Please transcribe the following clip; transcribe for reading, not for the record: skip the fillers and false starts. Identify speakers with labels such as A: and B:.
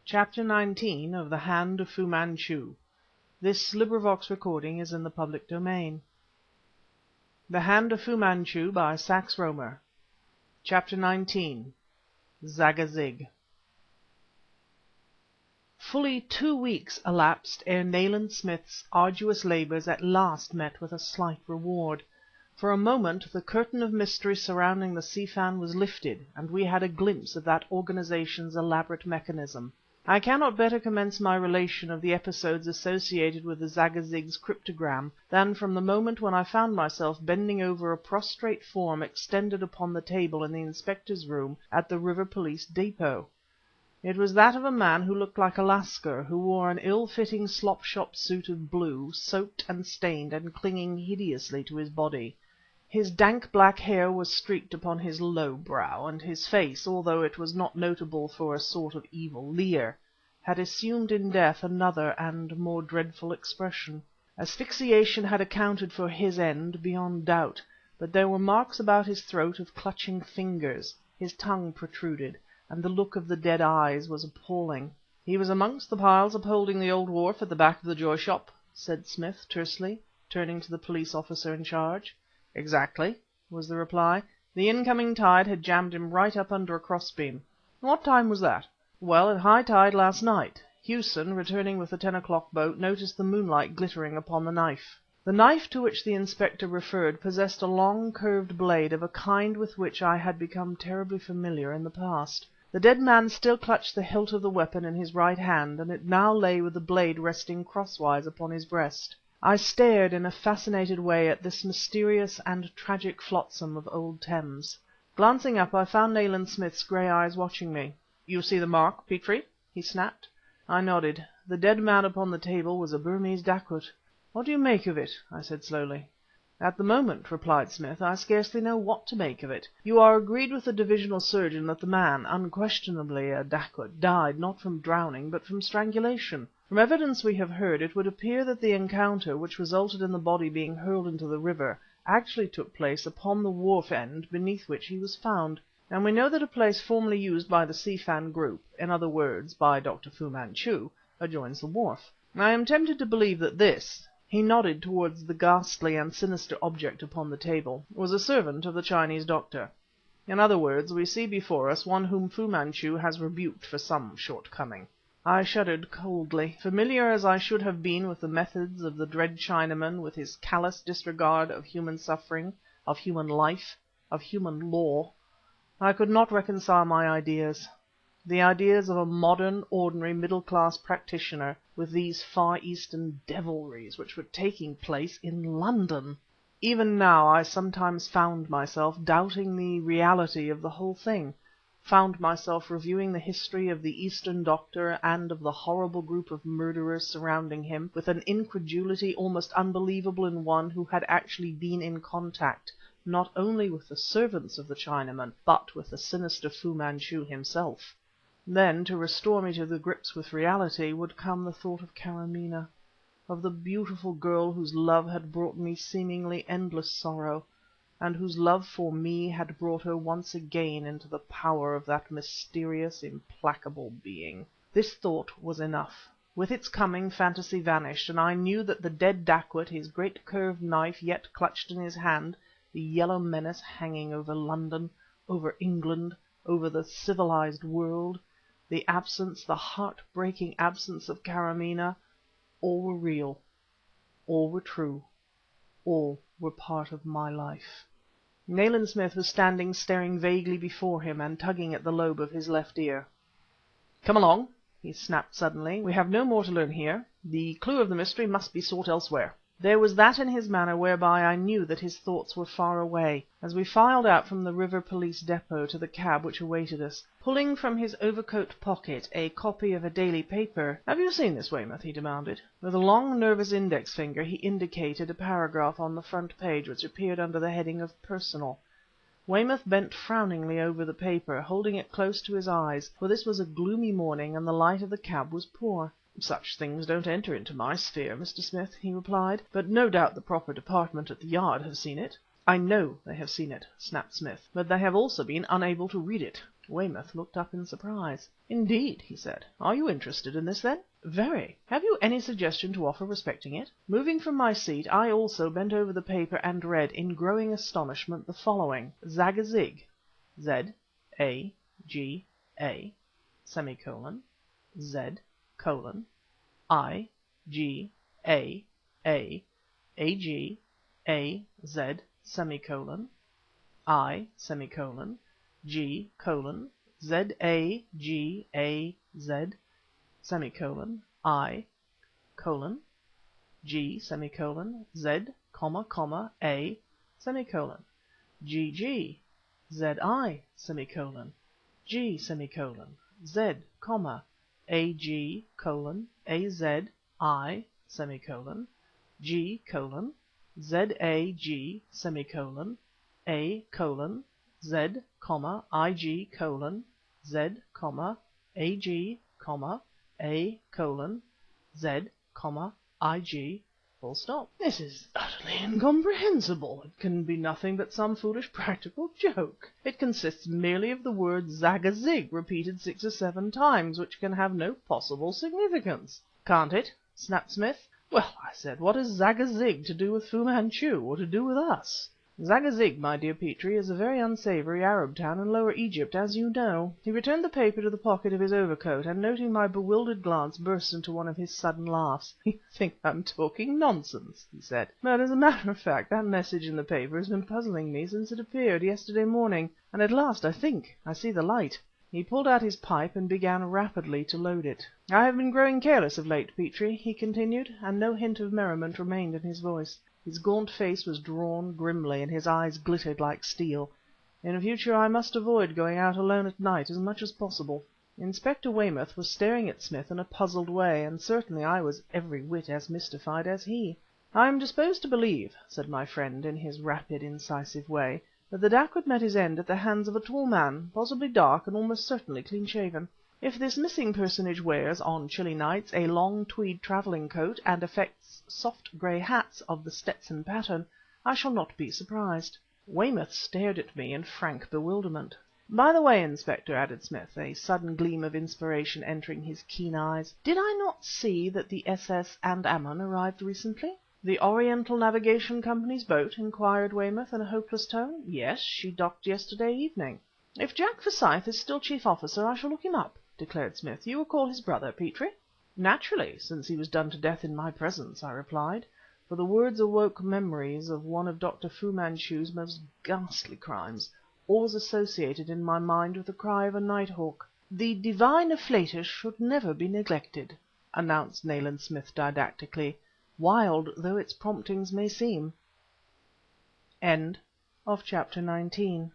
A: Chapter 19 of The Hand of Fu Manchu. Recording is in the public domain. The Hand of Fu Manchu by Sax Rohmer. Chapter 19 Zagazig. Fully 2 weeks elapsed ere Nayland Smith's arduous labours at last met with a slight reward. For a moment the curtain of mystery surrounding the Si Fan was lifted, and we had a glimpse of that organization's elaborate mechanism. I cannot better commence my relation of the episodes associated with the Zagazig's cryptogram than from the moment when I found myself bending over a prostrate form extended upon the table in the Inspector's room at the River Police Depôt. It was that of a man who looked like a Lascar, who wore an ill-fitting slop-shop suit of blue, soaked and stained and clinging hideously to his body. His dank black hair was streaked upon his low brow, and his face, although it was not notable for a sort of evil leer, had assumed in death another and more dreadful expression. Asphyxiation had accounted for his end beyond doubt, but there were marks about his throat of clutching fingers, his tongue protruded, and the look of the dead eyes was appalling. "He was amongst the piles upholding the old wharf at the back of the Joy Shop," said Smith tersely, turning to the police officer in charge. "Exactly," was the reply. "The incoming tide had jammed him right up under a crossbeam." "What time was that?" "Well, at high tide last night. Hewson, returning with the 10 o'clock boat, noticed the moonlight glittering upon the knife." The knife to which the Inspector referred possessed a long curved blade of a kind with which I had become terribly familiar in the past. The dead man still clutched the hilt of the weapon in his right hand, and it now lay with the blade resting crosswise upon his breast. I stared in a fascinated way at this mysterious and tragic flotsam of old Thames. Glancing up, I found Nayland Smith's grey eyes watching me. "You see the mark, Petrie?" he snapped. I nodded. The dead man upon the table was a Burmese dacoit. "What do you make of it?" I said slowly. "At the moment," replied Smith, "I scarcely know what to make of it. You are agreed with the divisional surgeon that the man, unquestionably a dacoit, died, not from drowning, but from strangulation. From evidence we have heard, it would appear that the encounter, which resulted in the body being hurled into the river, actually took place upon the wharf end beneath which he was found. And we know that a place formerly used by the Si Fan group, in other words, by Dr. Fu Manchu, adjoins the wharf. I am tempted to believe that this," he nodded towards the ghastly and sinister object upon the table, "was a servant of the Chinese doctor. In other words, we see before us one whom Fu Manchu has rebuked for some shortcoming." I shuddered coldly. Familiar as I should have been with the methods of the dread Chinaman, with his callous disregard of human suffering, of human life, of human law, I could not reconcile my ideas, the ideas of a modern, ordinary, middle class practitioner, with these Far Eastern devilries which were taking place in London. Even now I sometimes found myself doubting the reality of the whole thing, found myself reviewing the history of the Eastern doctor and of the horrible group of murderers surrounding him, with an incredulity almost unbelievable in one who had actually been in contact not only with the servants of the Chinaman, but with the sinister Fu Manchu himself. Then, to restore me to the grips with reality, would come the thought of Karamaneh, of the beautiful girl whose love had brought me seemingly endless sorrow, and whose love for me had brought her once again into the power of that mysterious, implacable being. This thought was enough. With its coming, fantasy vanished, and I knew that the dead dacoit, his great curved knife yet clutched in his hand, the yellow menace hanging over London, over England, over the civilized world, the absence, the heart-breaking absence of Karamaneh, all were real, all were true, all were part of my life. Nayland Smith was standing staring vaguely before him and tugging at the lobe of his left ear. "Come along," he snapped suddenly. "We have no more to learn here. The clue of the mystery must be sought elsewhere." There was that in his manner whereby I knew that his thoughts were far away. As we filed out from the River Police Depôt to the cab which awaited us, pulling from his overcoat pocket a copy of a daily paper— "Have you seen this, Weymouth?" he demanded. With a long, nervous index finger he indicated a paragraph on the front page which appeared under the heading of "Personal." Weymouth bent frowningly over the paper, holding it close to his eyes, for this was a gloomy morning and the light of the cab was poor. "Such things don't enter into my sphere, Mr. Smith," he replied, "but no doubt the proper department at the Yard have seen it." "I know they have seen it," snapped Smith, "but they have also been unable to read it." Weymouth looked up in surprise. "Indeed," he said. "Are you interested in this, then?" "Very. Have you any suggestion to offer respecting it?" Moving from my seat, I also bent over the paper and read, in growing astonishment, the following: Zagazig, Z A G A, semicolon, Z colon, I G A G A Z, semicolon, I semicolon G colon Z A G A Z, semicolon, I colon G semicolon Z comma A semicolon G G Z I semicolon G semicolon Z comma A G colon A Z I semicolon G colon Z A G semicolon A colon Z comma I G colon Z comma A G comma A colon Z comma I G full stop. This is utterly incomprehensible. It can be nothing but some foolish practical joke. It consists merely of the word Zagazig repeated 6 or 7 times, which can have no possible significance. "Can't it?" snapped Smith. "Well," I said, "what has Zagazig to do with Fu Manchu, or to do with us?" "Zagazig, my dear Petrie, is a very unsavoury Arab town in Lower Egypt, as you know." He returned the paper to the pocket of his overcoat, and noting my bewildered glance, burst into one of his sudden laughs. "You think I'm talking nonsense," he said, "but as a matter of fact that message in the paper has been puzzling me since it appeared yesterday morning, and at last I think I see the light." He pulled out his pipe and began rapidly to load it. "I have been growing careless of late, Petrie," he continued, and no hint of merriment remained in his voice. His gaunt face was drawn grimly, and his eyes glittered like steel. "In future I must avoid going out alone at night as much as possible." Inspector Weymouth was staring at Smith in a puzzled way, and certainly I was every whit as mystified as he. "I am disposed to believe," said my friend in his rapid, incisive way, "that the dacoit met his end at the hands of a tall man, possibly dark and almost certainly clean shaven. If this missing personage wears, on chilly nights, a long tweed travelling coat and affects soft grey hats of the Stetson pattern, I shall not be surprised." Weymouth stared at me in frank bewilderment. "By the way, Inspector," added Smith, a sudden gleam of inspiration entering his keen eyes, "did I not see that the SS Andaman arrived recently?" "The Oriental Navigation Company's boat?" inquired Weymouth in a hopeless tone. "Yes, she docked yesterday evening." "If Jack Forsyth is still chief officer I shall look him up," declared Smith. "You recall his brother, Petrie?" "Naturally, since he was done to death in my presence," I replied, for the words awoke memories of one of Dr. Fu Manchu's most ghastly crimes, always associated in my mind with the cry of a night hawk. "The divine afflatus should never be neglected," announced Nayland Smith didactically, wild though its promptings may seem. Chapter 19